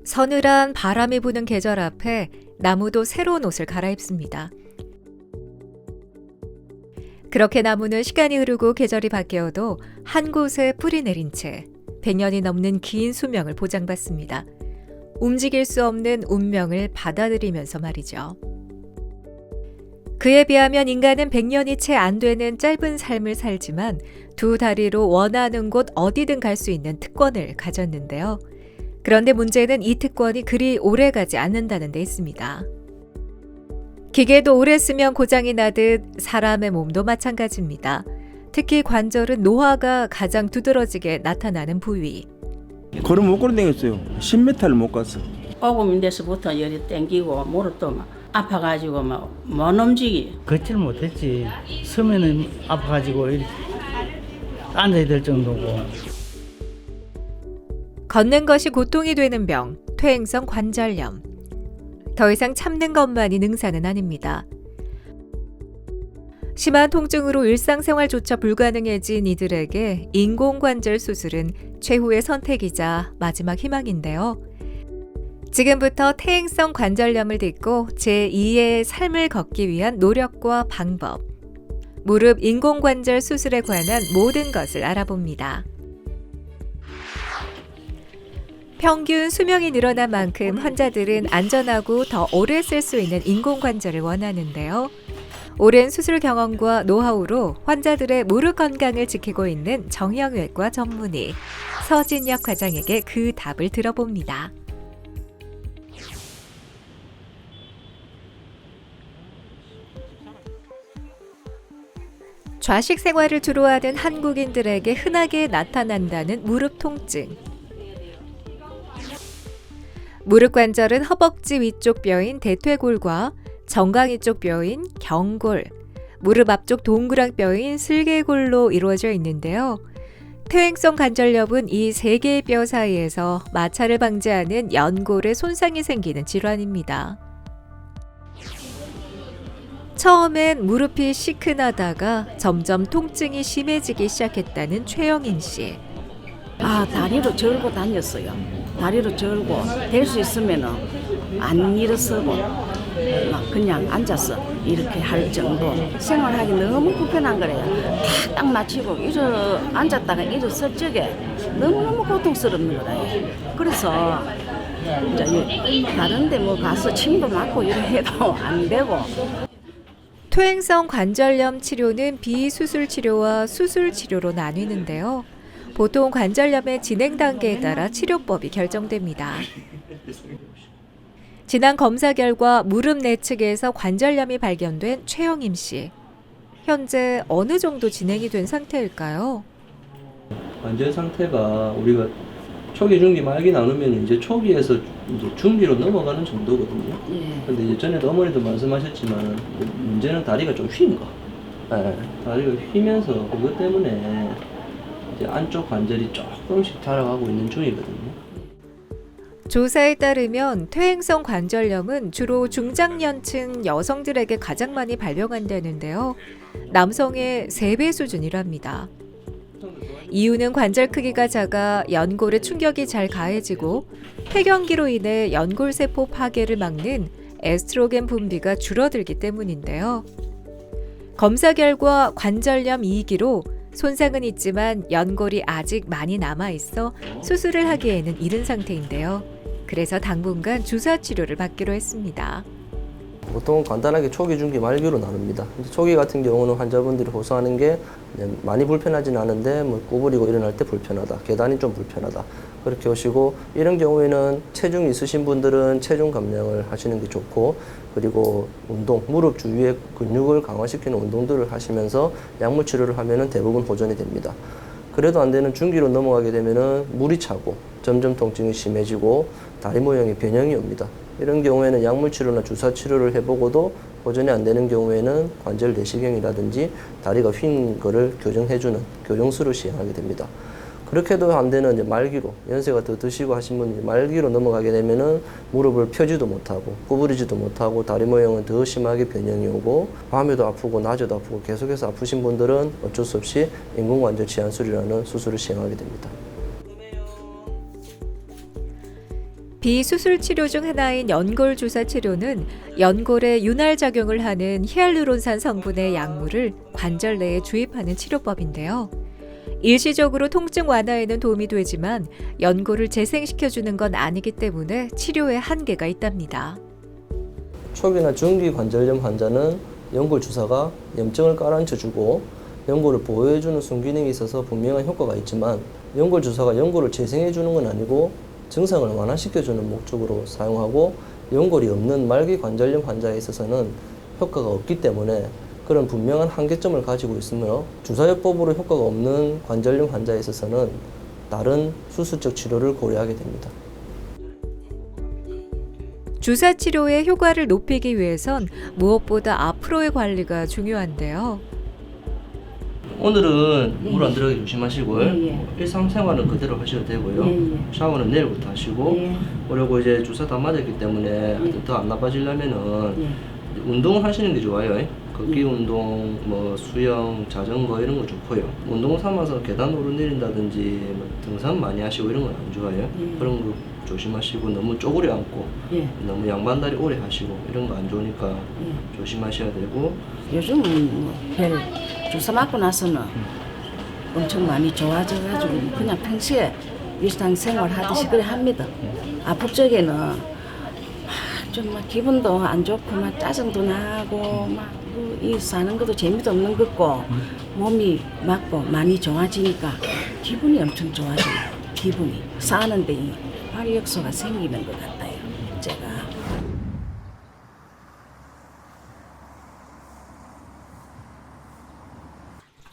서늘한 바람이 부는 계절 앞에 나무도 새로운 옷을 갈아입습니다. 그렇게 나무는 시간이 흐르고 계절이 바뀌어도 한 곳에 뿌리 내린 채 100년이 넘는 긴 수명을 보장받습니다. 움직일 수 없는 운명을 받아들이면서 말이죠. 그에 비하면 인간은 100년이 채 안 되는 짧은 삶을 살지만 두 다리로 원하는 곳 어디든 갈 수 있는 특권을 가졌는데요. 그런데 문제는 이 특권이 그리 오래 가지 않는다는 데 있습니다. 기계도 오래 쓰면 고장이 나듯 사람의 몸도 마찬가지입니다. 특히 관절은 노화가 가장 두드러지게 나타나는 부위. 걸음 못 걸어 다녔어요. 10m를 못 갔어. 오금인데서부터 열이 땡기고 무릎도 막 아파가지고 막 못 움직이. 걷지를 못했지. 서면은 아파가지고 이렇게 앉아야 될 정도고. 걷는 것이 고통이 되는 병, 퇴행성 관절염. 더 이상 참는 것만이 능사는 아닙니다. 심한 통증으로 일상생활조차 불가능해진 이들에게 인공관절 수술은 최후의 선택이자 마지막 희망인데요. 지금부터 퇴행성 관절염을 딛고 제2의 삶을 걷기 위한 노력과 방법, 무릎 인공관절 수술에 관한 모든 것을 알아봅니다. 평균 수명이 늘어난 만큼 환자들은 안전하고 더 오래 쓸 수 있는 인공관절을 원하는데요. 오랜 수술 경험과 노하우로 환자들의 무릎 건강을 지키고 있는 정형외과 전문의 서진혁 과장에게 그 답을 들어봅니다. 좌식 생활을 주로 하는 한국인들에게 흔하게 나타난다는 무릎 통증. 무릎 관절은 허벅지 위쪽 뼈인 대퇴골과 정강이 쪽 뼈인 경골, 무릎 앞쪽 동그랑 뼈인 슬개골로 이루어져 있는데요. 퇴행성 관절염은 이 세 개의 뼈 사이에서 마찰을 방지하는 연골에 손상이 생기는 질환입니다. 처음엔 무릎이 시큰하다가 점점 통증이 심해지기 시작했다는 최영인 씨. 다리로 절고 다녔어요. 다리로 절고 될 수 있으면은 안 일어서고 막 그냥 앉아서 이렇게 할 정도. 생활하기 너무 불편한 거래요. 딱 맞추고 앉았다가 일어설 적에 너무너무 고통스럽는 거래요. 그래서 이제 다른 데 뭐 가서 침도 맞고 이래 해도 안 되고. 퇴행성 관절염 치료는 비수술 치료와 수술 치료로 나뉘는데요. 보통 관절염의 진행 단계에 따라 치료법이 결정됩니다. 지난 검사 결과 무릎 내측에서 관절염이 발견된 최영임 씨. 현재 어느 정도 진행이 된 상태일까요? 관절 상태가 우리가 초기, 중기, 말기 나누면 이제 초기에서 이제 중기로 넘어가는 정도거든요. 근데 이제 전에도 어머니도 말씀하셨지만 문제는 다리가 좀 휜 거. 다리가 휘면서 그것 때문에 이제 안쪽 관절이 조금씩 자라가고 있는 중이거든요. 조사에 따르면 퇴행성 관절염은 주로 중장년층 여성들에게 가장 많이 발병한다는데요. 남성의 3배 수준이랍니다. 이유는 관절 크기가 작아 연골에 충격이 잘 가해지고 폐경기로 인해 연골세포 파괴를 막는 에스트로겐 분비가 줄어들기 때문인데요. 검사 결과 관절염 2기로 손상은 있지만 연골이 아직 많이 남아있어 수술을 하기에는 이른 상태인데요. 그래서 당분간 주사 치료를 받기로 했습니다. 보통 간단하게 초기, 중기, 말기로 나눕니다. 초기 같은 경우는 환자분들이 호소하는 게 많이 불편하진 않은데 뭐 구부리고 일어날 때 불편하다, 계단이 좀 불편하다 그렇게 오시고, 이런 경우에는 체중이 있으신 분들은 체중 감량을 하시는 게 좋고, 그리고 운동, 무릎 주위의 근육을 강화시키는 운동들을 하시면서 약물 치료를 하면은 대부분 호전이 됩니다. 그래도 안 되는 중기로 넘어가게 되면은 물이 차고 점점 통증이 심해지고 다리 모양의 변형이 옵니다. 이런 경우에는 약물 치료나 주사 치료를 해보고도 보전이 안 되는 경우에는 관절 내시경이라든지 다리가 휜 거를 교정해주는 교정술을 시행하게 됩니다. 그렇게도 안 되는 이제 말기로, 연세가 더 드시고 하신 분이 말기로 넘어가게 되면은 무릎을 펴지도 못하고 구부리지도 못하고 다리 모양은 더 심하게 변형이 오고 밤에도 아프고 낮에도 아프고 계속해서 아프신 분들은 어쩔 수 없이 인공관절 치환술이라는 수술을 시행하게 됩니다. 비수술 치료 중 하나인 연골 주사 치료는 연골에 윤활 작용을 하는 히알루론산 성분의 약물을 관절 내에 주입하는 치료법인데요. 일시적으로 통증 완화에는 도움이 되지만 연골을 재생시켜주는 건 아니기 때문에 치료에 한계가 있답니다. 초기나 중기 관절염 환자는 연골 주사가 염증을 깔아앉혀주고 연골을 보호해주는 순기능이 있어서 분명한 효과가 있지만 연골 주사가 연골을 재생해주는 건 아니고 증상을 완화시켜주는 목적으로 사용하고 연골이 없는 말기 관절염 환자에 있어서는 효과가 없기 때문에 그런 분명한 한계점을 가지고 있으며 주사요법으로 효과가 없는 관절염 환자에 있어서는 다른 수술적 치료를 고려하게 됩니다. 주사 치료의 효과를 높이기 위해선 무엇보다 앞으로의 관리가 중요한데요. 오늘은 물 안 들어가게 조심하시고요. 예. 일상생활은 그대로 하셔도 되고요. 예. 샤워는 내일부터 하시고 예. 그리고 이제 주사 다 맞았기 때문에 더 안 나빠지려면은 예. 운동을 하시는 게 좋아요. 걷기 운동, 뭐 수영, 자전거 이런 거 좋고요. 운동 삼아서 계단 오르내린다든지 뭐 등산 많이 하시고 이런 건 안 좋아요. 그런 거 조심하시고 너무 쪼그려 앉고 예. 너무 양반다리 오래 하시고 이런 거 안 좋으니까 조심하셔야 되고. 요즘은 별 주사 맞고 나서는 엄청 많이 좋아져가지고 그냥 평소에 일상생활 하듯이 그래 합니다. 아플 적에는 좀 막 기분도 안 좋고 막 짜증도 나고 막 이 사는 것도 재미도 없는 것 같고 몸이 맞고 많이 좋아지니까 기분이 엄청 좋아져요. 기분이 사는데 이 활력소가 생기는 것 같아요. 제가.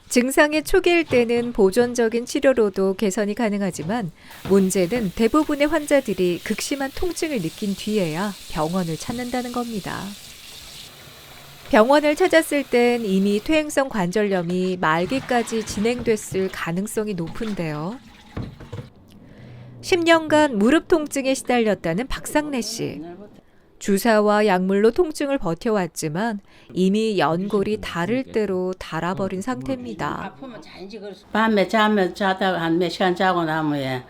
증상의 초기일 때는 보존적인 치료로도 개선이 가능하지만 문제는 대부분의 환자들이 극심한 통증을 느낀 뒤에야 병원을 찾는다는 겁니다. 병원을 찾았을 땐 이미 퇴행성 관절염이 말기까지 진행됐을 가능성이 높은데요. 10년간 무릎 통증에 시달렸다는 박상래 씨. 주사와 약물로 통증을 버텨왔지만 이미 연골이 닳을 대로 닳아버린 상태입니다. 밤에 잠을 자다가 한 몇 시간 자고 나면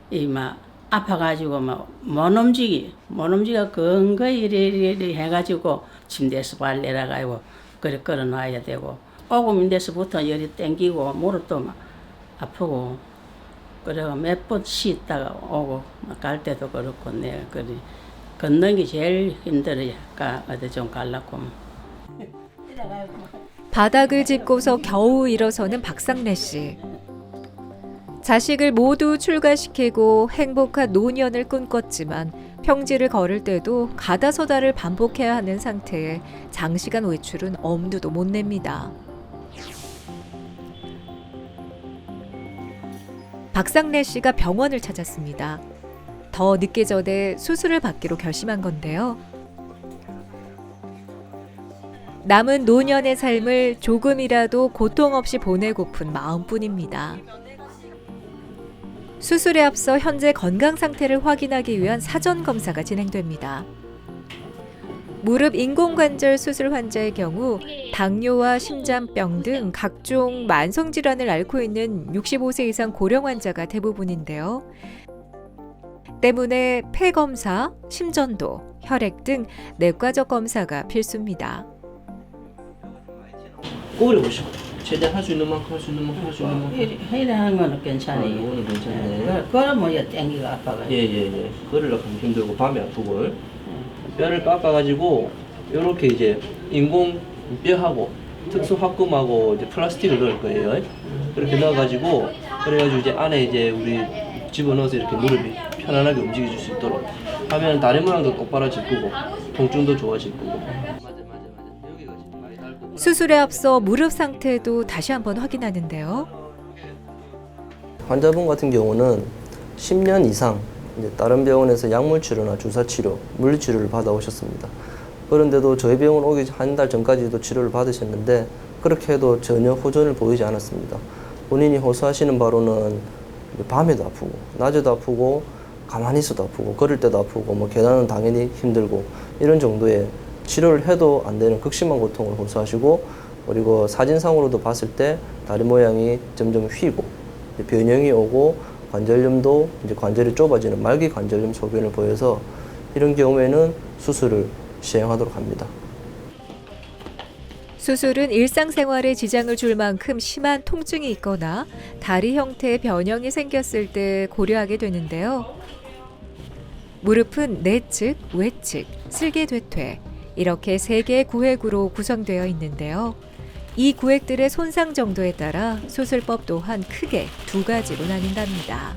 이막 아파가지고 막 못 움직여 근거이 이리 해가지고 침대에서 발내라 가지고 그래 걸어놔야 되고 오금인데서부터 열이 땡기고 무릎도 막 아프고 그래가 몇 번 쉬다가 오고 갈 때도 그렇고 내 그래. 걷는 게 제일 힘들어요. 어디 좀 가려고. 바닥을 짚고서 겨우 일어서는 박상래 씨. 자식을 모두 출가시키고 행복한 노년을 꿈꿨지만 평지를 걸을 때도 가다서다를 반복해야 하는 상태에 장시간 외출은 엄두도 못 냅니다. 박상래 씨가 병원을 찾았습니다. 더 늦기 전에 수술을 받기로 결심한 건데요. 남은 노년의 삶을 조금이라도 고통 없이 보내고픈 마음뿐입니다. 수술에 앞서 현재 건강 상태를 확인하기 위한 사전 검사가 진행됩니다. 무릎 인공관절 수술 환자의 경우 당뇨와 심장병 등 각종 만성질환을 앓고 있는 65세 이상 고령 환자가 대부분인데요. 때문에 폐 검사, 심전도, 혈액 등 내과적 검사가 필수입니다. 꼬부려 보시고 최대한 할 수 있는 만큼 할 수 있는 만큼 할 수 있는 만큼. 이래 하는 거는 괜찮아요. 이거는 괜찮네. 그럼 뭐야 땡기가 아파가. 예예예. 걸으려고 하면 힘들고 밤에 아프고 뼈를 깎아가지고 이렇게 이제 인공 뼈하고 특수 화금하고 이제 플라스틱을 넣을 거예요. 그렇게 넣어가지고 그래가지고 이제 안에 이제 우리 집어넣어서 이렇게 무릎이 편안하게 움직여줄 수 있도록 하면 다리 모양도 똑바로질 거고 통증도 좋아질 거고. 수술에 앞서 무릎 상태도 다시 한번 확인하는데요. 환자분 같은 경우는 10년 이상 이제 다른 병원에서 약물 치료나 주사 치료, 물리 치료를 받아오셨습니다. 그런데도 저희 병원 오기 한 달 전까지도 치료를 받으셨는데 그렇게 해도 전혀 호전을 보이지 않았습니다. 본인이 호소하시는 바로는 밤에도 아프고 낮에도 아프고 가만히 있어도 아프고 걸을 때도 아프고 뭐 계단은 당연히 힘들고 이런 정도의 치료를 해도 안 되는 극심한 고통을 호소하시고, 그리고 사진상으로도 봤을 때 다리 모양이 점점 휘고 변형이 오고 관절염도 이제 관절이 좁아지는 말기 관절염 소변을 보여서 이런 경우에는 수술을 시행하도록 합니다. 수술은 일상생활에 지장을 줄 만큼 심한 통증이 있거나 다리 형태의 변형이 생겼을 때 고려하게 되는데요. 무릎은 내측, 외측, 슬개퇴퇴 이렇게 3개의 구획으로 구성되어 있는데요. 이 구획들의 손상 정도에 따라 수술법 또한 크게 2가지로 나뉜답니다.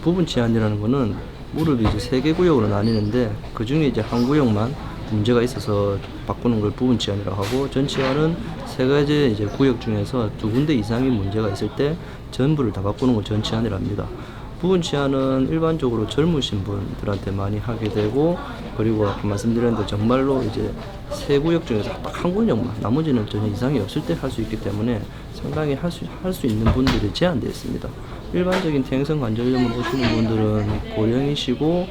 부분 치환이라는 거는 무릎이 이제 3개 구역으로 나뉘는데 그 중에 이제 한 구역만 문제가 있어서 바꾸는 걸 부분 치환이라고 하고, 전 치환은 3가지 이제 구역 중에서 2군데 이상의 문제가 있을 때 전부를 다 바꾸는 걸 전 치환이라 합니다. 부분 치환은 일반적으로 젊으신 분들한테 많이 하게 되고, 그리고 아까 말씀드렸는데 정말로 이제 3구역 중에서 딱 한 구역만, 나머지는 전혀 이상이 없을 때 할 수 있기 때문에 상당히 할 수 있는 분들이 제한되어 있습니다. 일반적인 퇴행성 관절염으로 오시는 분들은 고령이시고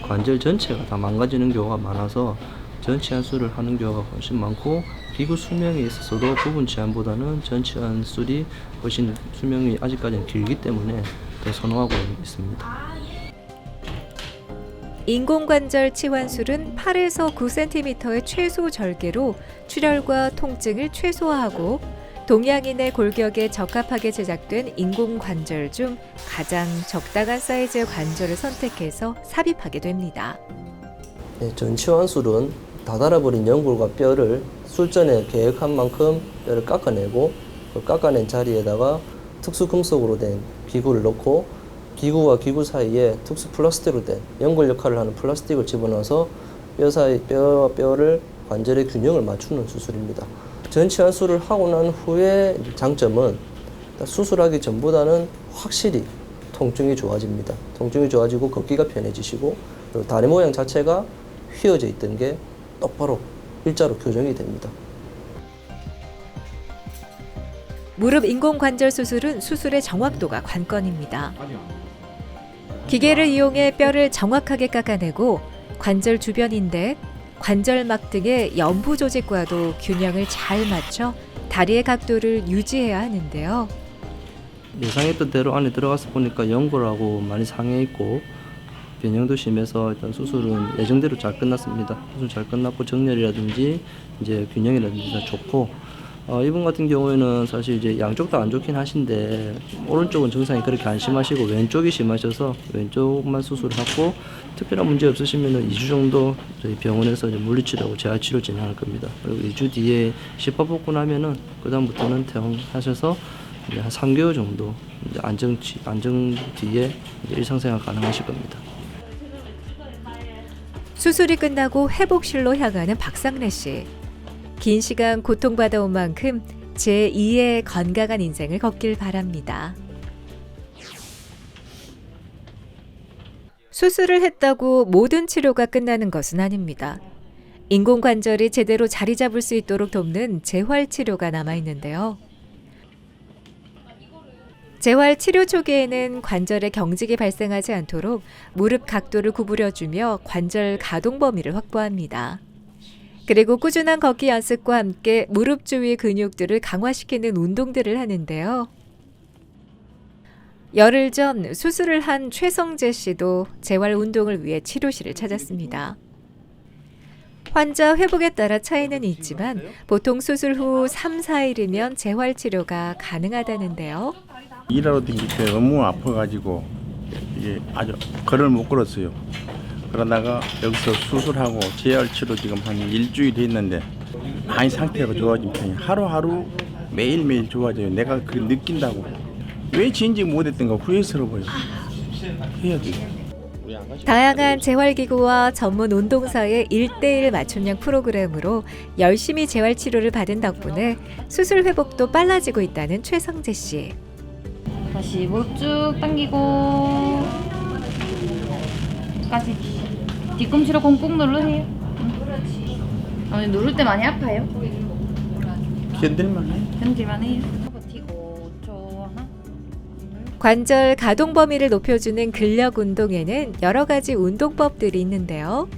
관절 전체가 다 망가지는 경우가 많아서 전 치환술을 하는 경우가 훨씬 많고, 기구 수명에 있어서도 부분 치환보다는 전 치환술이 훨씬 수명이 아직까지는 길기 때문에 더 선호하고 있습니다. 인공관절 치환술은 8에서 9cm의 최소 절개로 출혈과 통증을 최소화하고 동양인의 골격에 적합하게 제작된 인공관절 중 가장 적당한 사이즈의 관절을 선택해서 삽입하게 됩니다. 네, 전치환술은 닫아버린 연골과 뼈를 술전에 계획한 만큼 뼈를 깎아내고 그 깎아낸 자리에다가 특수 금속으로 된 기구를 넣고 기구와 기구 사이에 특수 플라스틱으로 된 연골 역할을 하는 플라스틱을 집어넣어서 뼈와 뼈를 관절의 균형을 맞추는 수술입니다. 전치환술을 하고 난 후에 장점은 수술하기 전보다는 확실히 통증이 좋아집니다. 통증이 좋아지고 걷기가 편해지시고, 그리고 다리 모양 자체가 휘어져 있던 게 똑바로 일자로 교정이 됩니다. 무릎 인공관절 수술은 수술의 정확도가 관건입니다. 기계를 이용해 뼈를 정확하게 깎아내고 관절 주변인대, 관절막 등의 연부 조직과도 균형을 잘 맞춰 다리의 각도를 유지해야 하는데요. 예상했던 대로 안에 들어가서 보니까 연골하고 많이 상해 있고 변형도 심해서 일단 수술은 예정대로 잘 끝났습니다. 수술 잘 끝났고 정렬이라든지 이제 균형이라든지 다 좋고, 이분 같은 경우에는 사실 이제 양쪽 다 안 좋긴 하신데 오른쪽은 증상이 그렇게 안 심하시고 왼쪽이 심하셔서 왼쪽만 수술하고, 특별한 문제 없으시면 2주 정도 저희 병원에서 이제 물리치료하고 재활치료 진행할 겁니다. 그리고 2주 뒤에 시파 뽑고 나면은 그다음부터는 퇴원하셔서 이제 한 3개월 정도 이제 안정 뒤에 이제 일상생활 가능하실 겁니다. 수술이 끝나고 회복실로 향하는 박상래 씨. 긴 시간 고통받아온 만큼 제2의 건강한 인생을 걷길 바랍니다. 수술을 했다고 모든 치료가 끝나는 것은 아닙니다. 인공관절이 제대로 자리 잡을 수 있도록 돕는 재활치료가 남아있는데요. 재활치료 초기에는 관절의 경직이 발생하지 않도록 무릎 각도를 구부려주며 관절 가동 범위를 확보합니다. 그리고 꾸준한 걷기 연습과 함께 무릎 주위 근육들을 강화시키는 운동들을 하는데요. 열흘 전 수술을 한 최성재 씨도 재활 운동을 위해 치료실을 찾았습니다. 환자 회복에 따라 차이는 있지만 보통 수술 후 3, 4일이면 재활 치료가 가능하다는데요. 일하러 다닐 때 너무 아파가지고 이게 아주 걸을 못 걸었어요. 그러다가 여기서 수술하고 재활치료 지금 한 일주일 했는데 많이 상태가 좋아진 편이에요. 하루하루 매일매일 좋아져요. 내가 그걸 느낀다고. 왜 진즉 못했던 거 후회스러워요. 해야지. 다양한 재활기구와 전문 운동사의 1:1 맞춤형 프로그램으로 열심히 재활치료를 받은 덕분에 수술 회복도 빨라지고 있다는 최성재 씨. 다시 무릎 쭉 당기고 여기까지. 뒤꿈치로 공 꾹 누르세요. 누를 때 많이 아파요? 견딜만 해. 견딜만 해요. 버티고 5초 하나. 관절 가동 범위를 높여주는 근력 운동에는 여러 가지 운동법들이 있는데요.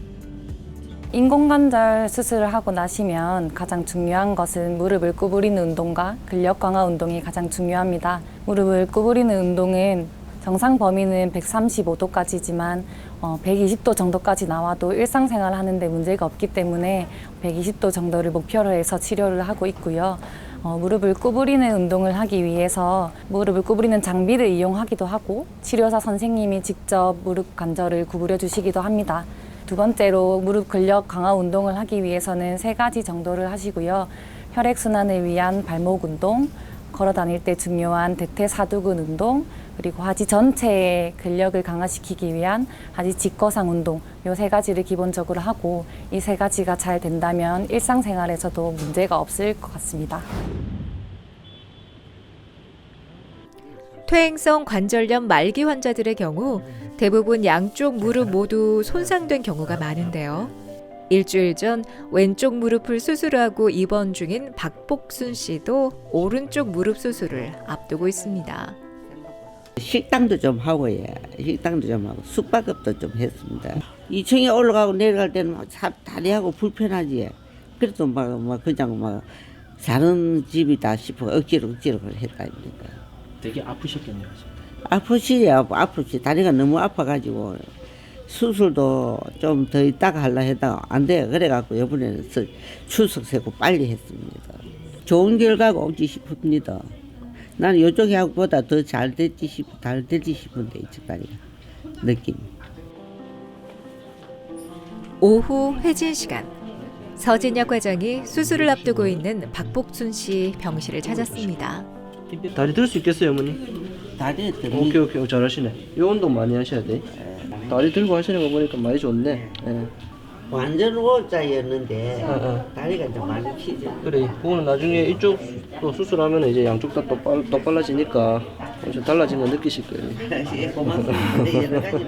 인공관절 수술을 하고 나시면 가장 중요한 것은 무릎을 구부리는 운동과 근력 강화 운동이 가장 중요합니다. 무릎을 구부리는 운동은 정상 범위는 135도까지지만 120도 정도까지 나와도 일상생활 하는데 문제가 없기 때문에 120도 정도를 목표로 해서 치료를 하고 있고요. 무릎을 구부리는 운동을 하기 위해서 무릎을 구부리는 장비를 이용하기도 하고 치료사 선생님이 직접 무릎 관절을 구부려 주시기도 합니다. 두 번째로 무릎 근력 강화 운동을 하기 위해서는 3가지 정도를 하시고요. 혈액순환을 위한 발목 운동, 걸어 다닐 때 중요한 대퇴사두근 운동, 그리고 하지 전체의 근력을 강화시키기 위한 하지 직거상 운동, 이 3가지를 기본적으로 하고 이 3가지가 잘 된다면 일상생활에서도 문제가 없을 것 같습니다. 퇴행성 관절염 말기 환자들의 경우 대부분 양쪽 무릎 모두 손상된 경우가 많은데요. 일주일 전 왼쪽 무릎을 수술하고 입원 중인 박복순 씨도 오른쪽 무릎 수술을 앞두고 있습니다. 식당도 좀 하고 숙박업도 좀 했습니다. 2층에 올라가고 내려갈 때는 다리하고 불편하지. 그래도 그냥 사는 집이다 싶어 억지로 했다니까. 되게 아프셨겠네요. 아프지. 다리가 너무 아파가지고 수술도 좀 더 있다가 하려 했다가 안 돼. 그래갖고 이번에는 추석 세고 빨리 했습니다. 좋은 결과가 오지 싶습니다. 나는 이쪽 약보다 더 잘 될지 싶은데 이쪽 다리가 느낌. 오후 회진 시간. 서진혁 과장이 수술을 앞두고 있는 박복순 씨 병실을 찾았습니다. 다리 들 수 있겠어요, 어머니? 다리 오케이 잘하시네. 이 운동 많이 하셔야 돼. 다리 들고 하시는 거 보니까 많이 좋네. 예. 완전 O자였는데 다리가 좀 많이 피죠. 그래, 그거는 나중에 이쪽도 수술하면 이제 양쪽 다 똑발라지니까 좀 달라진 거 느끼실 거예요. 고맙습니다. 여러 가지.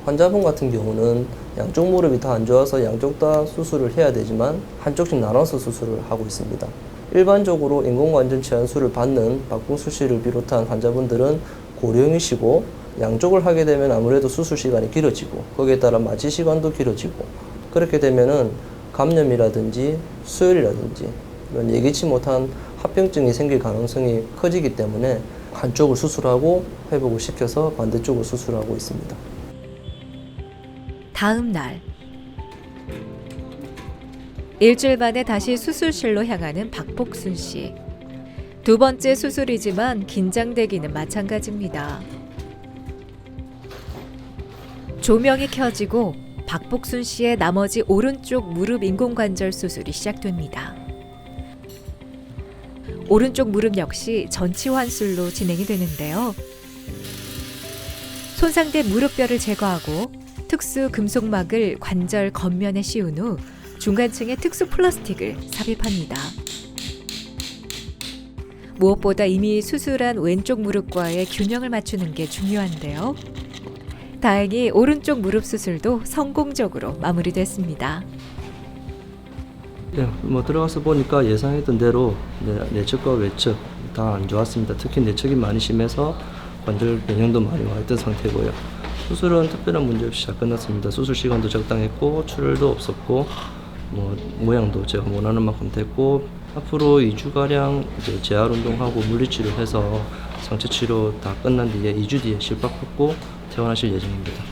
환자분 같은 경우는 양쪽 무릎이 다 안 좋아서 양쪽 다 수술을 해야 되지만 한쪽씩 나눠서 수술을 하고 있습니다. 일반적으로 인공관절 치환술을 받는 박봉수 씨를 비롯한 환자분들은 고령이시고 양쪽을 하게 되면 아무래도 수술 시간이 길어지고 거기에 따라 마취 시간도 길어지고 그렇게 되면은 감염이라든지 수혈이라든지 이런 예기치 못한 합병증이 생길 가능성이 커지기 때문에 한쪽을 수술하고 회복을 시켜서 반대쪽을 수술하고 있습니다. 다음 날 일주일 만에 다시 수술실로 향하는 박복순 씨. 두 번째 수술이지만 긴장되기는 마찬가지입니다. 조명이 켜지고 박복순 씨의 나머지 오른쪽 무릎 인공관절 수술이 시작됩니다. 오른쪽 무릎 역시 전치환술로 진행이 되는데요. 손상된 무릎뼈를 제거하고 특수 금속막을 관절 겉면에 씌운 후 중간층에 특수 플라스틱을 삽입합니다. 무엇보다 이미 수술한 왼쪽 무릎과의 균형을 맞추는 게 중요한데요. 다행히 오른쪽 무릎 수술도 성공적으로 마무리됐습니다. 네, 들어가서 보니까 예상했던 대로 내측과 외측 다 안 좋았습니다. 특히 내측이 많이 심해서 관절 변형도 많이 와 있던 상태고요. 수술은 특별한 문제 없이 잘 끝났습니다. 수술 시간도 적당했고 출혈도 없었고 모양도 제가 원하는 만큼 됐고 앞으로 2주가량 재활 운동하고 물리치료해서 상처 치료 다 끝난 뒤에 2주 뒤에 실밥 받고 퇴원하실 예정입니다.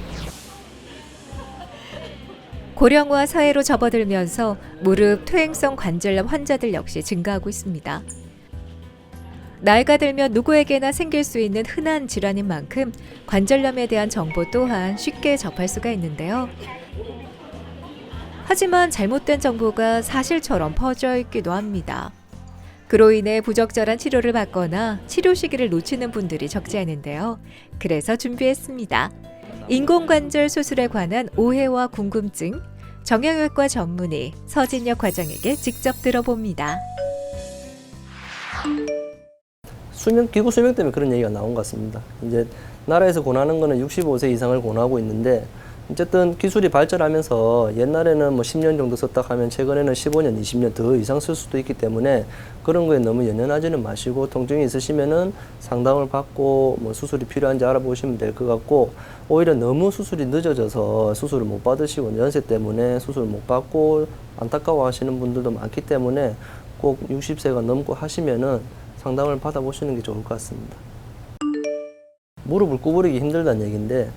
고령화 사회로 접어들면서 무릎 퇴행성 관절염 환자들 역시 증가하고 있습니다. 나이가 들면 누구에게나 생길 수 있는 흔한 질환인 만큼 관절염에 대한 정보 또한 쉽게 접할 수가 있는데요. 하지만 잘못된 정보가 사실처럼 퍼져 있기도 합니다. 그로 인해 부적절한 치료를 받거나 치료 시기를 놓치는 분들이 적지 않은데요. 그래서 준비했습니다. 인공관절 수술에 관한 오해와 궁금증, 정형외과 전문의 서진혁 과장에게 직접 들어봅니다. 기구 수명 때문에 그런 얘기가 나온 것 같습니다. 이제 나라에서 권하는 거는 65세 이상을 권하고 있는데 어쨌든 기술이 발전하면서 옛날에는 뭐 10년 정도 썼다 하면 최근에는 15년, 20년 더 이상 쓸 수도 있기 때문에 그런 거에 너무 연연하지는 마시고 통증이 있으시면은 상담을 받고 뭐 수술이 필요한지 알아보시면 될 것 같고 오히려 너무 수술이 늦어져서 수술을 못 받으시고 연세 때문에 수술을 못 받고 안타까워 하시는 분들도 많기 때문에 꼭 60세가 넘고 하시면은 상담을 받아보시는 게 좋을 것 같습니다. 무릎을 구부리기 힘들다는 얘기인데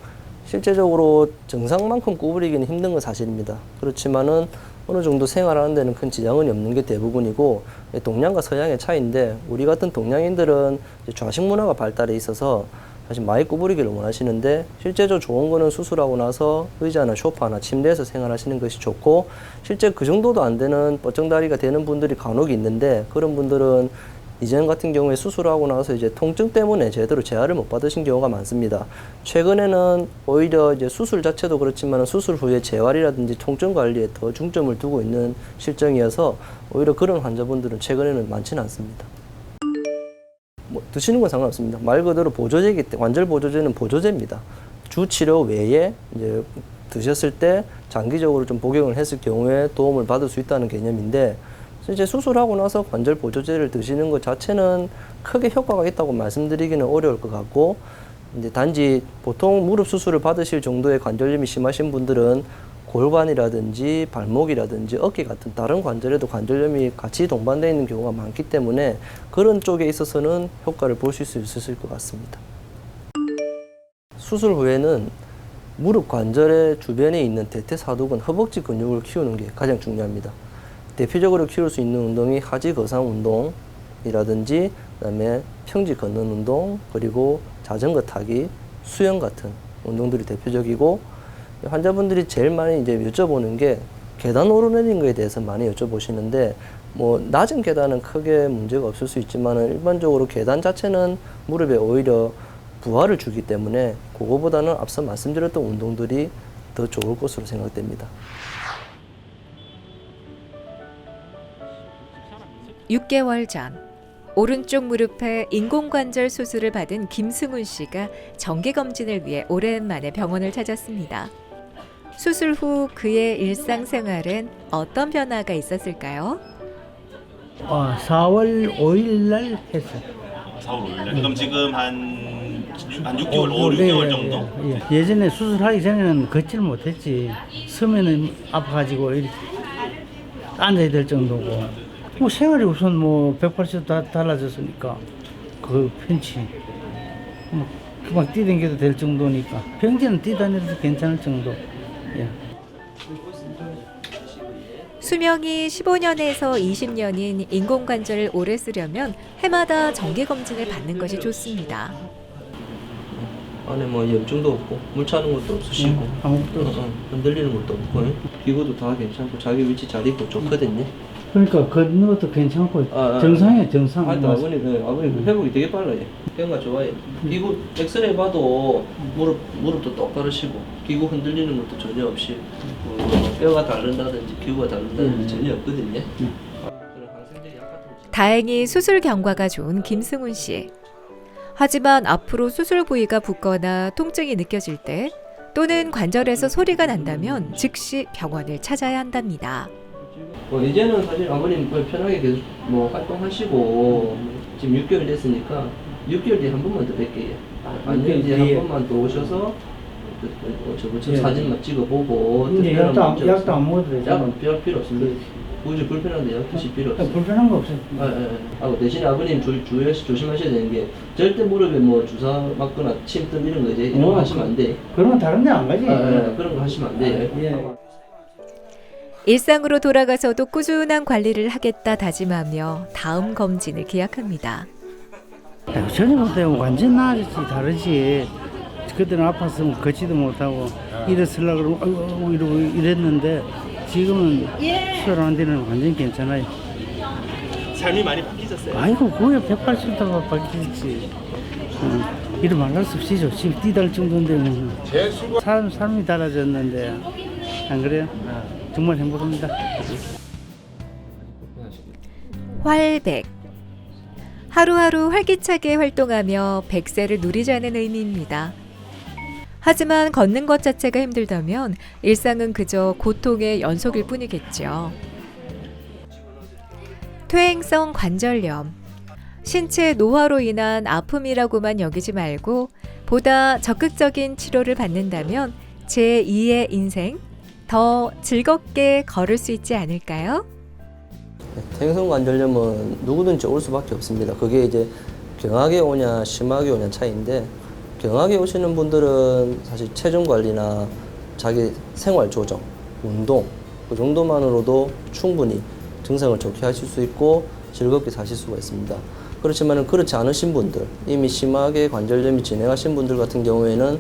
실제적으로 정상만큼 구부리기는 힘든 건 사실입니다. 그렇지만은 어느 정도 생활하는 데는 큰 지장은 없는 게 대부분이고 동양과 서양의 차이인데 우리 같은 동양인들은 좌식 문화가 발달해 있어서 사실 많이 구부리기를 원하시는데 실제적으로 좋은 거는 수술하고 나서 의자나 소파나 침대에서 생활하시는 것이 좋고 실제 그 정도도 안 되는 뻗정다리가 되는 분들이 간혹 있는데 그런 분들은 이전 같은 경우에 수술하고 나서 이제 통증 때문에 제대로 재활을 못 받으신 경우가 많습니다. 최근에는 오히려 이제 수술 자체도 그렇지만 수술 후에 재활이라든지 통증 관리에 더 중점을 두고 있는 실정이어서 오히려 그런 환자분들은 최근에는 많지는 않습니다. 뭐 드시는 건 상관없습니다. 말 그대로 보조제이기 때문에 관절 보조제는 보조제입니다. 주 치료 외에 이제 드셨을 때 장기적으로 좀 복용을 했을 경우에 도움을 받을 수 있다는 개념인데 이제 수술하고 나서 관절 보조제를 드시는 것 자체는 크게 효과가 있다고 말씀드리기는 어려울 것 같고 이제 단지 보통 무릎 수술을 받으실 정도의 관절염이 심하신 분들은 골반이라든지 발목이라든지 어깨 같은 다른 관절에도 관절염이 같이 동반되어 있는 경우가 많기 때문에 그런 쪽에 있어서는 효과를 보실 수 있으실 것 같습니다. 수술 후에는 무릎 관절의 주변에 있는 대퇴사두근 허벅지 근육을 키우는 게 가장 중요합니다. 대표적으로 키울 수 있는 운동이 하지 거상 운동이라든지 그다음에 평지 걷는 운동 그리고 자전거 타기, 수영 같은 운동들이 대표적이고 환자분들이 제일 많이 이제 여쭤보는 게 계단 오르내리는 거에 대해서 많이 여쭤보시는데 뭐 낮은 계단은 크게 문제가 없을 수 있지만은 일반적으로 계단 자체는 무릎에 오히려 부하를 주기 때문에 그거보다는 앞서 말씀드렸던 운동들이 더 좋을 것으로 생각됩니다. 6개월 전 오른쪽 무릎에 인공관절 수술을 받은 김승훈 씨가 정기검진을 위해 오랜만에 병원을 찾았습니다. 수술 후 그의 일상생활엔 어떤 변화가 있었을까요? 4월 5일 날 했어요. 4월 5일 날. 그럼 지금 한 6개월, 5, 6개월 정도? 예전에 수술하기 전에는 걷지를 못했지. 서면은 아파가지고 이렇게 앉아야 될 정도고. 뭐 생활이 우선 뭐 180도 다 달라졌으니까 그 편치 뭐 그만 뛰댕겨도 될 정도니까 평지는 뛰다녀도 괜찮을 정도. 예. 수명이 15년에서 20년인 인공관절을 오래 쓰려면 해마다 정기검진을 받는 것이 좋습니다. 안에 뭐 염증도 없고 물 차는 것도 없으시고 아무것도 없어. 흔들리는 것도 없고 기구도 다 괜찮고 자기 위치 잘 있고 좋거든요. 그러니까 걷는 것도 괜찮고 정상이에요, 정상. 아버님 회복이 되게 빨라요. 뼈가 좋아요. 기구 엑스레이 봐도 무릎도 똑바르시고 기구 흔들리는 것도 전혀 없이 뼈가 다른다든지 기구가 다른다든지 전혀 없거든요. 다행히 수술 경과가 좋은 김승훈 씨. 하지만 앞으로 수술 부위가 붓거나 통증이 느껴질 때 또는 관절에서 소리가 난다면 즉시 병원을 찾아야 한답니다. 이제는 사실 아버님 편하게 계속 활동하시고 지금 6개월 됐으니까 6개월 뒤에 한 번만 더 뵐게요. 반년 뒤에 한 번만 더 오셔서 저번처럼 사진만 찍어보고 약도 안 먹어도 되죠. 약은 필요 없습니다. 굳이 불편한데 약 드실 필요 없어요. 불편한 거 없어요. 대신에 아버님 조심하셔야 되는 게 절대 무릎에 뭐 주사 맞거나 침뜸 이런 거 이런 거 하시면 안 돼. 그런 건 다른 데 안 가지. 그런 거 하시면 안 돼. 일상으로 돌아가서도 꾸준한 관리를 하겠다 다짐하며 다음 검진을 기약합니다. 전에부터 완전 나아졌지 다르지. 그때는 아팠으면 걷지도 못하고 일어서려고 그러면 이러고 이랬는데 지금은 수술 안 되는 완전 괜찮아요. 삶이 많이 바뀌셨어요? 아이고 그게 180도가 바뀌었지. 이러 말할 수 없이 지금 뛰달 정도인데 삶이 달라졌는데 안 그래요? 정말 행복합니다. 활백. 하루하루 활기차게 활동하며 100세를 누리자는 의미입니다. 하지만 걷는 것 자체가 힘들다면 일상은 그저 고통의 연속일 뿐이겠죠. 퇴행성 관절염. 신체 노화로 인한 아픔이라고만 여기지 말고 보다 적극적인 치료를 받는다면 제2의 인생, 더 즐겁게 걸을 수 있지 않을까요? 퇴행성 관절염은 누구든지 올 수밖에 없습니다. 그게 이제 경하게 오냐 심하게 오냐 차이인데, 경하게 오시는 분들은 사실 체중 관리나 자기 생활 조정, 운동 그 정도만으로도 충분히 증상을 좋게 하실 수 있고 즐겁게 사실 수가 있습니다. 그렇지만 그렇지 않으신 분들, 이미 심하게 관절염이 진행하신 분들 같은 경우에는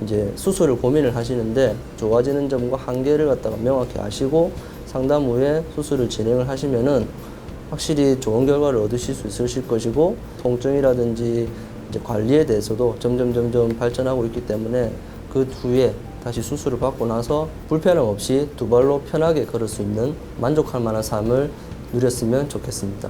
이제 수술을 고민을 하시는데 좋아지는 점과 한계를 갖다가 명확히 아시고 상담 후에 수술을 진행을 하시면은 확실히 좋은 결과를 얻으실 수 있으실 것이고, 통증이라든지 이제 관리에 대해서도 점점 발전하고 있기 때문에 그 후에 다시 수술을 받고 나서 불편함 없이 두 발로 편하게 걸을 수 있는 만족할 만한 삶을 누렸으면 좋겠습니다.